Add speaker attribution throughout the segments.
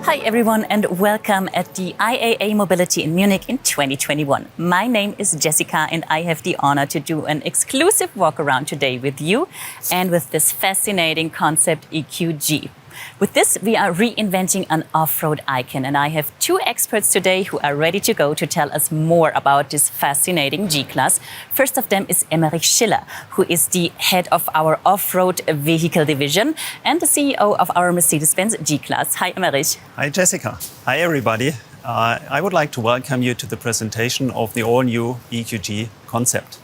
Speaker 1: Hi everyone and welcome at the IAA Mobility in Munich in 2021. My name is Jessica and I have the honor to do an exclusive walk around today with you and with this fascinating concept EQG. With this, we are reinventing an off-road icon, and I have two experts today who are ready to go to tell us more about this fascinating G-Class. First of them is Emmerich Schiller, who is the head of our off-road vehicle division and the CEO of our Mercedes-Benz G-Class. Hi, Emmerich.
Speaker 2: Hi, Jessica. Hi, everybody. I would like to welcome you to the presentation of the all-new EQG Concept.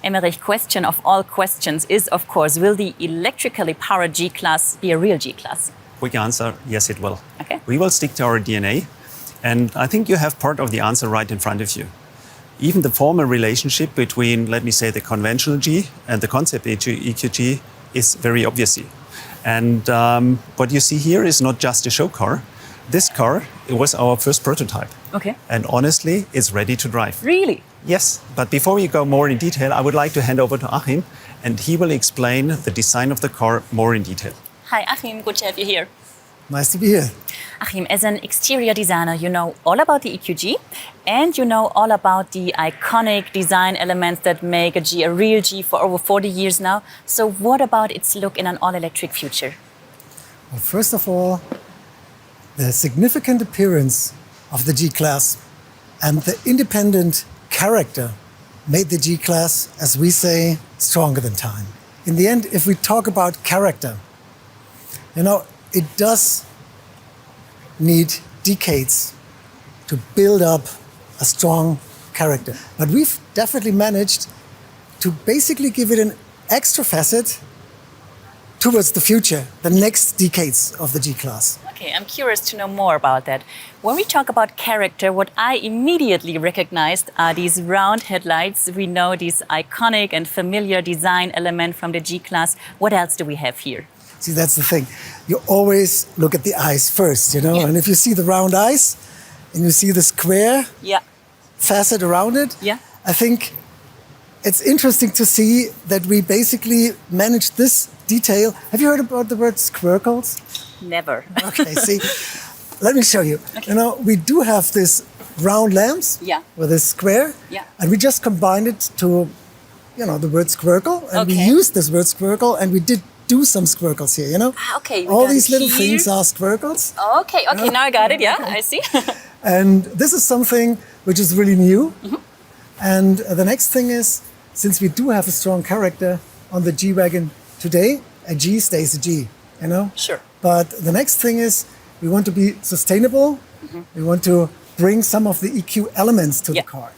Speaker 1: Emmerich, question of all questions is, of course, will the electrically powered G-Class be a real G-Class?
Speaker 2: Quick answer, yes, it will.
Speaker 1: Okay.
Speaker 2: We will stick to our DNA, and I think you have part of the answer right in front of you. Even the formal relationship between, let me say, the conventional G and the concept EQG is very obvious. And what you see here is not just a show car. This car, it was our first prototype.
Speaker 1: Okay.
Speaker 2: And honestly, it's ready to drive.
Speaker 1: Really?
Speaker 2: Yes, but before we go more in detail, I would like to hand over to Achim, and he will explain the design of the car more in detail.
Speaker 1: Hi, Achim. Good to have you here.
Speaker 3: Nice to be here.
Speaker 1: Achim, as an exterior designer, you know all about the EQG and you know all about the iconic design elements that make a G a real G for over 40 years now. So what about its look in an all-electric future?
Speaker 3: Well, first of all, the significant appearance of the G-Class and the independent character made the G-Class, as we say, stronger than time. In the end, if we talk about character, it does need decades to build up a strong character. But we've definitely managed to basically give it an extra facet towards the future, the next decades of the G-Class.
Speaker 1: Okay, I'm curious to know more about that. When we talk about character, what I immediately recognized are these round headlights. We know this iconic and familiar design element from the G-Class. What else do we have here?
Speaker 3: See, that's the thing. You always look at the eyes first,
Speaker 1: Yeah.
Speaker 3: And if you see the round eyes and you see the square facet around it, I think it's interesting to see that we basically managed this detail. Have you heard about the word squircles?
Speaker 1: Never.
Speaker 3: Okay, see, let me show you.
Speaker 1: Okay.
Speaker 3: We do have this round lamps with this square, and we just combined it to, the word squircle, and we used this word squircle, and we did do some squircles here,
Speaker 1: Okay.
Speaker 3: All these little things are squircles.
Speaker 1: Okay, now I got it, I see.
Speaker 3: And this is something which is really new. Mm-hmm. And the next thing is, since we do have a strong character on the G-Wagon today, a G stays a G,
Speaker 1: Sure.
Speaker 3: But the next thing is we want to be sustainable. Mm-hmm. We want to bring some of the EQ elements to the car.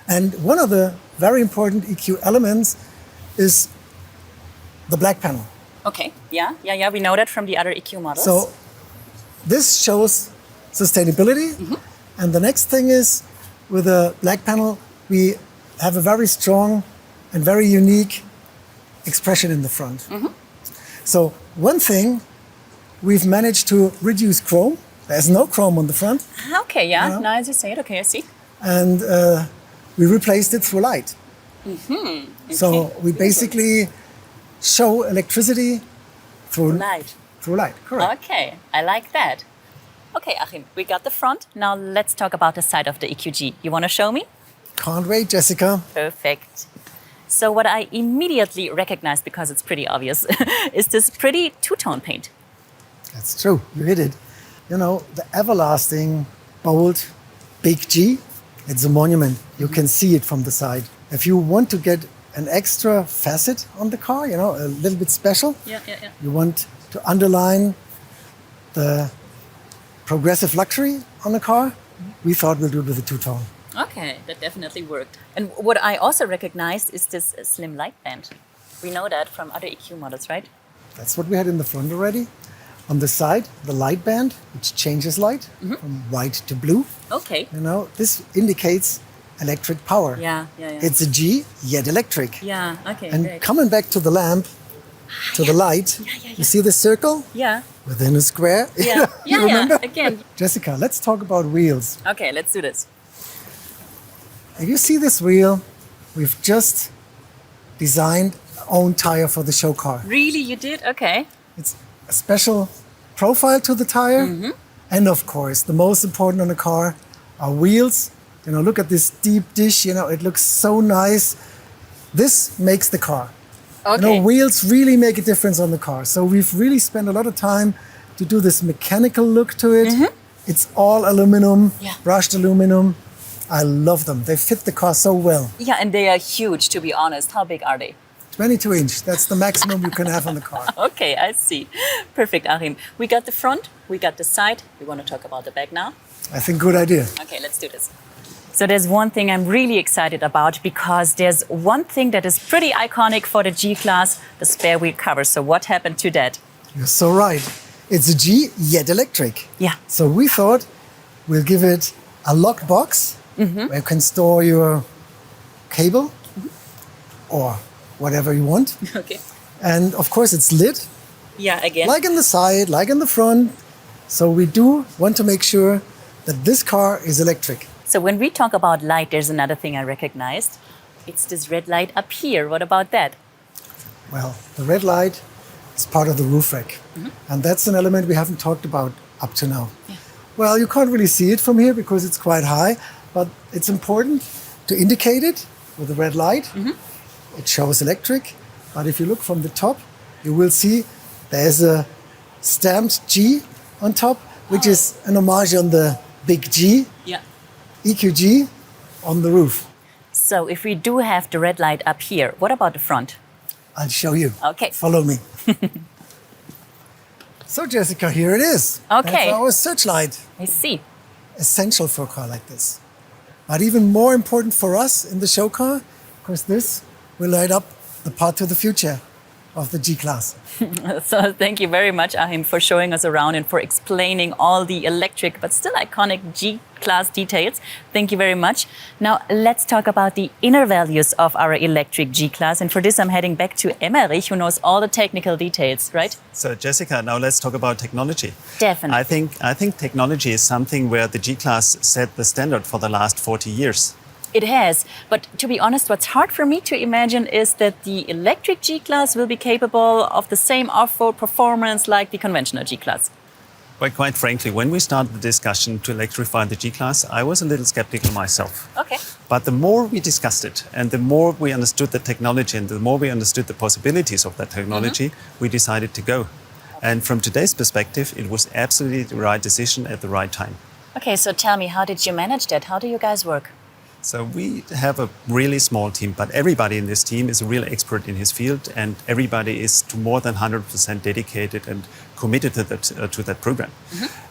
Speaker 3: And one of the very important EQ elements is the black panel.
Speaker 1: Okay, we know that from the other EQ models.
Speaker 3: So this shows sustainability. Mm-hmm. And the next thing is, with the black panel, we have a very strong and very unique expression in the front. Mm-hmm. So one thing, we've managed to reduce chrome. There's no chrome on the front.
Speaker 1: Okay, now as you say it, okay, I see.
Speaker 3: And we replaced it through light.
Speaker 1: Mm-hmm. Okay.
Speaker 3: So we basically show electricity through light. Through light, correct.
Speaker 1: Okay, I like that. Okay, Achim, we got the front. Now let's talk about the side of the EQG. You want to show me?
Speaker 3: Can't wait, Jessica.
Speaker 1: Perfect. So what I immediately recognized, because it's pretty obvious, is this pretty two-tone paint.
Speaker 3: That's true, you hit it. The everlasting, bold, big G, it's a monument. You can see it from the side. If you want to get an extra facet on the car, a little bit special, you want to underline the progressive luxury on the car, we thought we'll do it with a two-tone.
Speaker 1: Okay, that definitely worked. And what I also recognized is this slim light band. We know that from other EQ models, right?
Speaker 3: That's what we had in the front already. On the side, the light band, which changes light from white to blue.
Speaker 1: Okay.
Speaker 3: This indicates electric power.
Speaker 1: Yeah.
Speaker 3: It's a G, yet electric.
Speaker 1: Yeah, okay.
Speaker 3: And
Speaker 1: great.
Speaker 3: coming back to the lamp, to the light, you see the circle?
Speaker 1: Yeah.
Speaker 3: Within a square?
Speaker 1: Yeah,
Speaker 3: You remember?
Speaker 1: again.
Speaker 3: Jessica, let's talk about wheels.
Speaker 1: Okay, let's do this.
Speaker 3: If you see this wheel, we've just designed our own tire for the show car.
Speaker 1: Really, you did? Okay.
Speaker 3: It's a special profile to the tire, And of course, the most important on a car are wheels. You know, look at this deep dish, you know, it looks so nice. This makes the car.
Speaker 1: Okay.
Speaker 3: You know, wheels really make a difference on the car. So we've really spent a lot of time to do this mechanical look to it. It's all aluminum,
Speaker 1: Yeah.
Speaker 3: brushed aluminum. I love them. They fit the car so well.
Speaker 1: Yeah, and they are huge, to be honest. How big are they?
Speaker 3: 22 inch, that's the maximum you can have on the car.
Speaker 1: Okay, I see. Perfect, Achim. We got the front, we got the side. We want to talk about the back now.
Speaker 3: I think good idea.
Speaker 1: Okay, let's do this. So there's one thing I'm really excited about because there's one thing that is pretty iconic for the G-Class, the spare wheel cover. So what happened to that?
Speaker 3: You're so right. It's a G, yet electric.
Speaker 1: Yeah.
Speaker 3: So we thought we'll give it a lock box where you can store your cable or whatever you want.
Speaker 1: Okay.
Speaker 3: And of course it's lit,
Speaker 1: Yeah, again.
Speaker 3: like in the side, like in the front. So we do want to make sure that this car is electric.
Speaker 1: So when we talk about light, there's another thing I recognized. It's this red light up here. What about that?
Speaker 3: Well, the red light is part of the roof rack. And that's an element we haven't talked about up to now. Well, you can't really see it from here because it's quite high, but it's important to indicate it with the red light. It shows electric, but if you look from the top, you will see there's a stamped G on top, which is an homage on the big G,
Speaker 1: Yeah.
Speaker 3: EQG, on the roof.
Speaker 1: So if we do have the red light up here, what about the front?
Speaker 3: I'll show you.
Speaker 1: Okay.
Speaker 3: Follow me. So, Jessica, here it is.
Speaker 1: Okay.
Speaker 3: That's our searchlight.
Speaker 1: I see.
Speaker 3: Essential for a car like this. But even more important for us in the show car, because this will light up the path to the future of the G-Class.
Speaker 1: So thank you very much, Achim, for showing us around and for explaining all the electric but still iconic G-Class details. Thank you very much. Now let's talk about the inner values of our electric G-Class. And for this, I'm heading back to Emmerich, who knows all the technical details, right?
Speaker 2: So Jessica, now let's talk about technology.
Speaker 1: Definitely.
Speaker 2: I think technology is something where the G-Class set the standard for the last 40 years.
Speaker 1: It has. But to be honest, what's hard for me to imagine is that the electric G-Class will be capable of the same off-road performance like the conventional G-Class.
Speaker 2: But quite frankly, when we started the discussion to electrify the G-Class, I was a little skeptical myself.
Speaker 1: Okay.
Speaker 2: But the more we discussed it and the more we understood the technology and the more we understood the possibilities of that technology, we decided to go. And from today's perspective, it was absolutely the right decision at the right time.
Speaker 1: Okay, so tell me, how did you manage that? How do you guys work?
Speaker 2: So we have a really small team, but everybody in this team is a real expert in his field, and everybody is to more than 100% dedicated and committed to that program.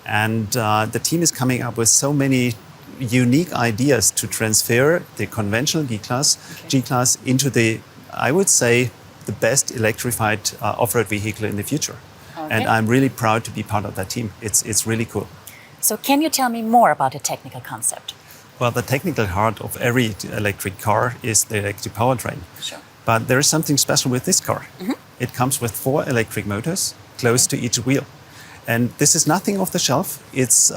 Speaker 2: And the team is coming up with so many unique ideas to transfer the conventional G-Class into the, I would say, the best electrified off-road vehicle in the future. And I'm really proud to be part of that team. It's really cool.
Speaker 1: So can you tell me more about the technical concept?
Speaker 2: Well, the technical heart of every electric car is the electric powertrain.
Speaker 1: Sure.
Speaker 2: But there is something special with this car. It comes with 4 electric motors close to each wheel. And this is nothing off the shelf. It's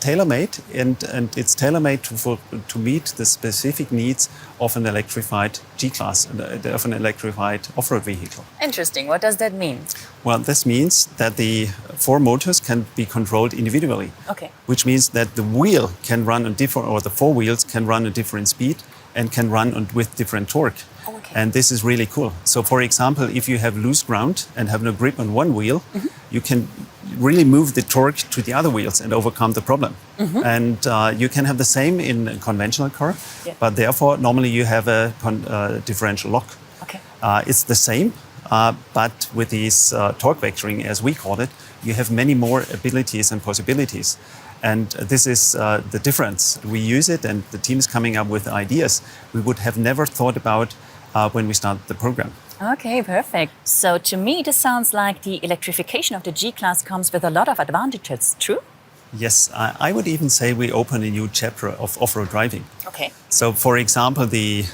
Speaker 2: tailor-made, and it's tailor-made to meet the specific needs of an electrified G-Class, of an electrified off-road vehicle.
Speaker 1: Interesting. What does that mean?
Speaker 2: Well, this means that the 4 motors can be controlled individually.
Speaker 1: Okay.
Speaker 2: Which means that the wheel can run on different, or the 4 wheels can run at different speed and can run with different torque.
Speaker 1: Okay.
Speaker 2: And this is really cool. So, for example, if you have loose ground and have no grip on one wheel, you can really move the torque to the other wheels and overcome the problem. And you can have the same in a conventional car, but therefore normally you have a differential lock.
Speaker 1: Okay.
Speaker 2: It's the same, but with these torque vectoring, as we call it, you have many more abilities and possibilities. And this is the difference. We use it, and the team is coming up with ideas we would have never thought about when we started the program.
Speaker 1: Okay, perfect. So to me, this sounds like the electrification of the G-Class comes with a lot of advantages, true?
Speaker 2: Yes, I would even say we open a new chapter of off-road driving.
Speaker 1: Okay.
Speaker 2: So, for example, the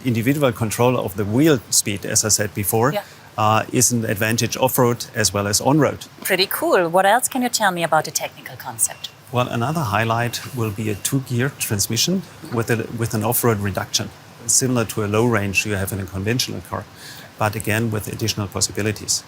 Speaker 2: individual control of the wheel speed, as I said before, is an advantage off-road as well as on-road.
Speaker 1: Pretty cool. What else can you tell me about the technical concept?
Speaker 2: Well, another highlight will be a 2-gear transmission with an off-road reduction, similar to a low range you have in a conventional car, but again with additional possibilities.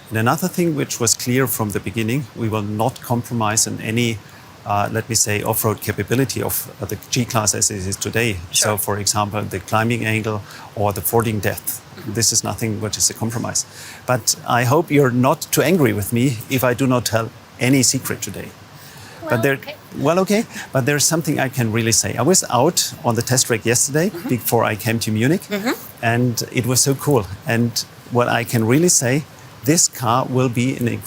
Speaker 2: And another thing which was clear from the beginning, we will not compromise on any, let me say, off-road capability of the G-Class as it is today.
Speaker 1: Sure.
Speaker 2: So, for example, the climbing angle or the fording depth. This is nothing which is a compromise. But I hope you're not too angry with me if I do not tell any secret today.
Speaker 1: Okay.
Speaker 2: But there's something I can really say. I was out on the test track yesterday before I came to Munich, and it was so cool. And what I can really say, this car will be a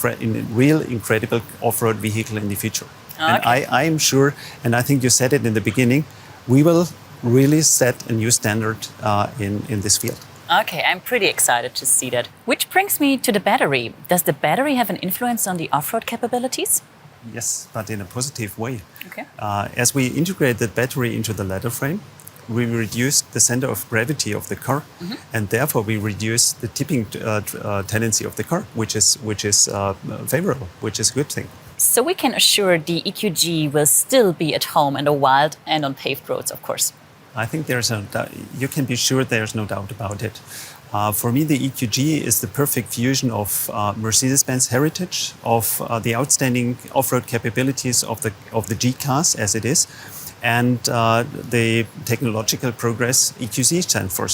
Speaker 2: real incredible off-road vehicle in the future. And I am sure, and I think you said it in the beginning, we will really set a new standard in this field.
Speaker 1: Okay, I'm pretty excited to see that. Which brings me to the battery. Does the battery have an influence on the off-road capabilities?
Speaker 2: Yes, but in a positive way.
Speaker 1: Okay.
Speaker 2: As we integrate the battery into the ladder frame, we reduce the center of gravity of the car, and therefore we reduce the tipping tendency of the car, which is favorable, which is a good thing.
Speaker 1: So we can assure the EQG will still be at home in the wild and on paved roads, of course.
Speaker 2: I think you can be sure there's no doubt about it. For me, the EQG is the perfect fusion of Mercedes-Benz heritage, of the outstanding off-road capabilities of the G-Class as it is, and the technological progress EQC stands for.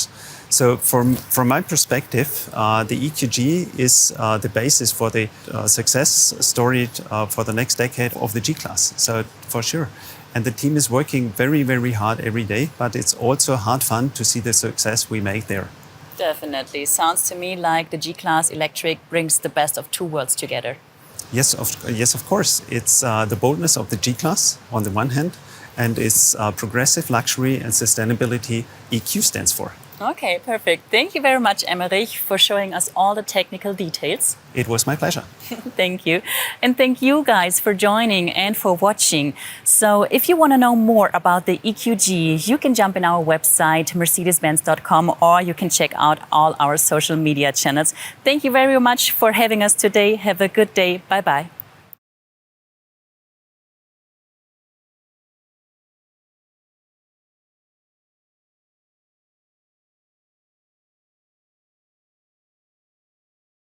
Speaker 2: So from my perspective, the EQG is the basis for the success story for the next decade of the G-Class. So for sure. And the team is working very, very hard every day, but it's also hard fun to see the success we make there.
Speaker 1: Definitely. Sounds to me like the G-Class electric brings the best of two worlds together.
Speaker 2: Yes, of course. It's the boldness of the G-Class on the one hand, and its progressive luxury and sustainability EQ stands for.
Speaker 1: Okay, perfect. Thank you very much, Emmerich, for showing us all the technical details.
Speaker 2: It was my pleasure.
Speaker 1: Thank you. And thank you guys for joining and for watching. So if you want to know more about the EQG, you can jump in our website, mercedes-benz.com, or you can check out all our social media channels. Thank you very much for having us today. Have a good day. Bye-bye.